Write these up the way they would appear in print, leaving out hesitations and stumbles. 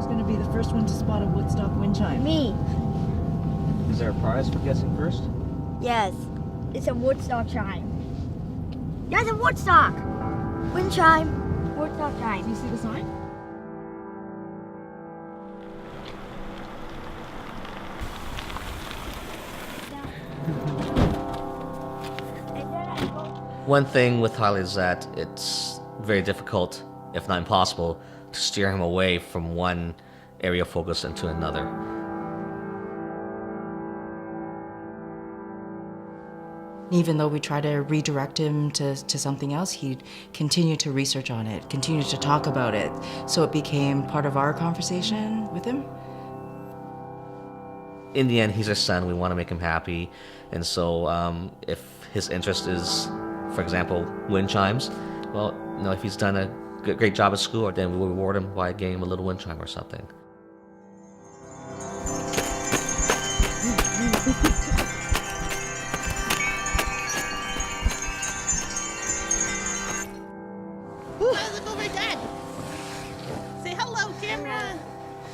going to be the first one to spot a Woodstock wind chime? Me. Is there a prize for guessing first? Yes. It's a Woodstock chime. Yes, a Woodstock! Wind chime. Woodstock chime. Do you see the sign? One thing with Tyler is that it's very difficult, if not impossible, to steer him away from one area of focus into another. Even though we try to redirect him to something else, he'd continue to research on it, continue to talk about it. So it became part of our conversation with him. In the end, he's our son. We want to make him happy. And so if his interest is, for example, wind chimes, well, you know, if he's done a great job at school, then we will reward him by getting him a little wind chime or something. Look over Dad. Say hello, camera.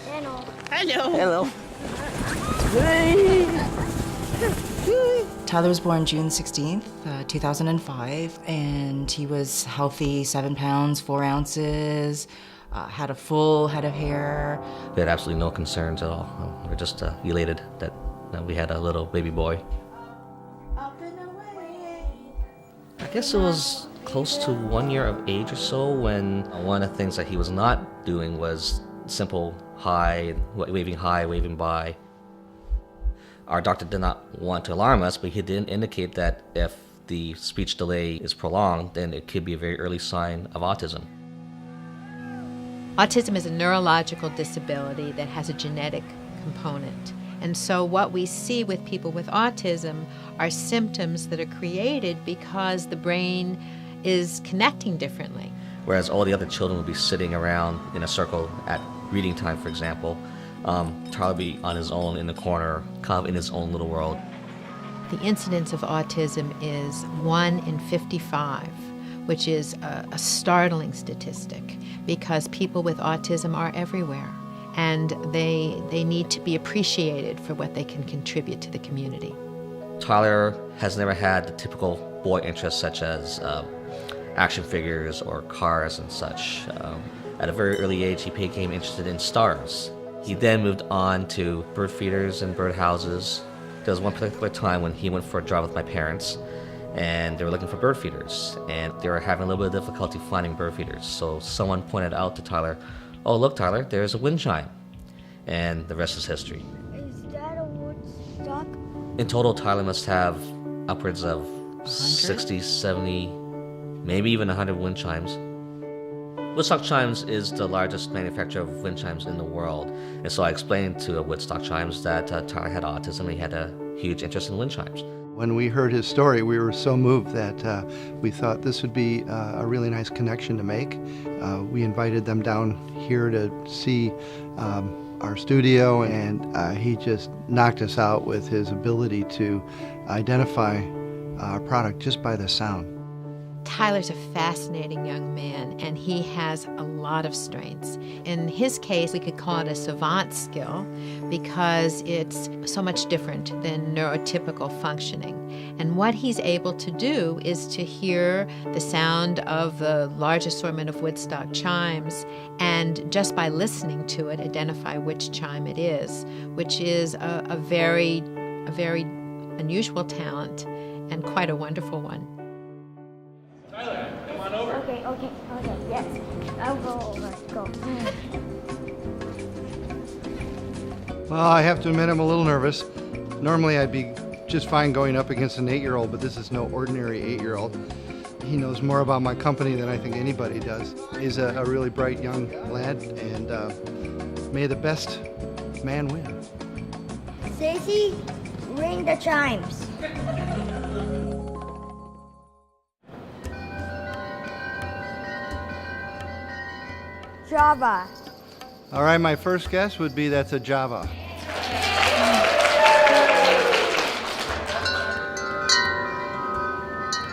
Hello. Hello. Tyler was born June 16th, 2005, and he was healthy, 7 pounds, 4 ounces, had a full head of hair. We had absolutely no concerns at all. We were just elated that we had a little baby boy. Up and away. I guess it was close to 1 year of age or so when one of the things that he was not doing was simple hi, waving by. Our doctor did not want to alarm us, but he did indicate that if the speech delay is prolonged, then it could be a very early sign of autism. Autism is a neurological disability that has a genetic component. And so what we see with people with autism are symptoms that are created because the brain is connecting differently. Whereas all the other children would be sitting around in a circle at reading time, for example, Tyler would be on his own in the corner, kind of in his own little world. The incidence of autism is 1 in 55, which is a startling statistic because people with autism are everywhere and they need to be appreciated for what they can contribute to the community. Tyler has never had the typical boy interests such as action figures or cars and such. At a very early age, he became interested in stars. He then moved on to bird feeders and birdhouses. There was one particular time when he went for a drive with my parents, and they were looking for bird feeders, and they were having a little bit of difficulty finding bird feeders. So someone pointed out to Tyler, "Oh, look, Tyler, there's a wind chime," and the rest is history. Is that a Woodstock? In total, Tyler must have upwards of 60, 70, maybe even 100 wind chimes. Woodstock Chimes is the largest manufacturer of wind chimes in the world. And so I explained to Woodstock Chimes that Tyler had autism and he had a huge interest in wind chimes. When we heard his story, we were so moved that we thought this would be a really nice connection to make. We invited them down here to see our studio, and he just knocked us out with his ability to identify our product just by the sound. Tyler's a fascinating young man, and he has a lot of strengths. In his case, we could call it a savant skill because it's so much different than neurotypical functioning. And what he's able to do is to hear the sound of the large assortment of Woodstock chimes, and just by listening to it, identify which chime it is, which is a very unusual talent and quite a wonderful one. Tyler, come on over. Okay, yes. I'll go over. Go. Well, I have to admit I'm a little nervous. Normally I'd be just fine going up against an 8-year-old, but this is no ordinary 8-year-old. He knows more about my company than I think anybody does. He's a really bright young lad, and may the best man win. Stacey, ring the chimes. Java. All right, my first guess would be that's a Java.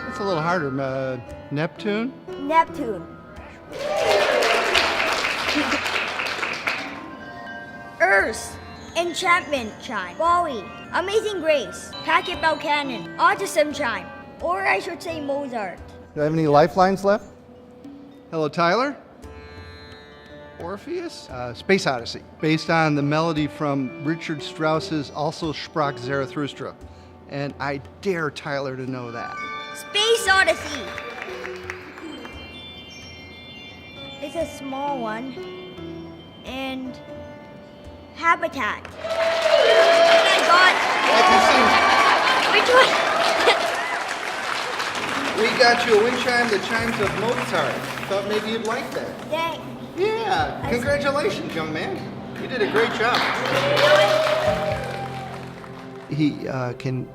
It's a little harder. Neptune? Neptune. Curse, Enchantment Chime, Bowie, Amazing Grace, Packet Bell Cannon, Autism Chime, or I should say Mozart. Do I have any lifelines left? Hello, Tyler? Orpheus? Space Odyssey, based on the melody from Richard Strauss's Also Sprach Zarathustra. And I dare Tyler to know that. Space Odyssey. It's a small one. And Habitat. And I got... Which one? We got you a wind chime that chimes of Mozart. Thought maybe you'd like that. Dang. Yeah, congratulations, young man. You did a great job. He can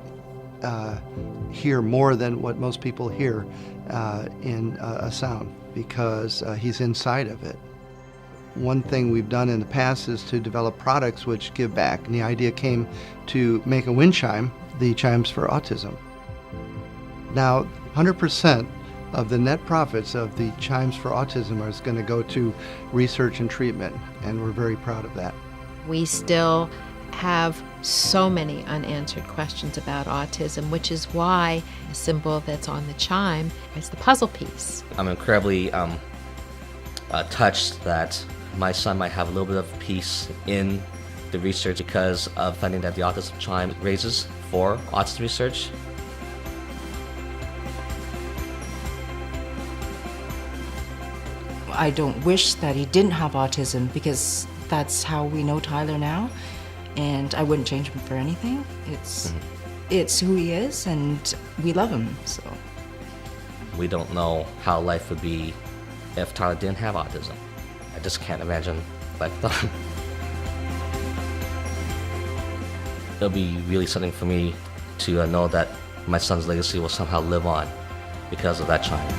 hear more than what most people hear in a sound because he's inside of it. One thing we've done in the past is to develop products which give back, and the idea came to make a wind chime, the Chimes for Autism. Now, 100% of the net profits of the Chimes for Autism is going to go to research and treatment, and we're very proud of that. We still have so many unanswered questions about autism, which is why the symbol that's on the chime is the puzzle piece. I'm incredibly touched that my son might have a little bit of peace in the research because of funding that the Autism Chime raises for autism research. I don't wish that he didn't have autism because that's how we know Tyler now, and I wouldn't change him for anything. It's who he is, and we love him, so. We don't know how life would be if Tyler didn't have autism. I just can't imagine life without him. It'll be really something for me to know that my son's legacy will somehow live on because of that chime.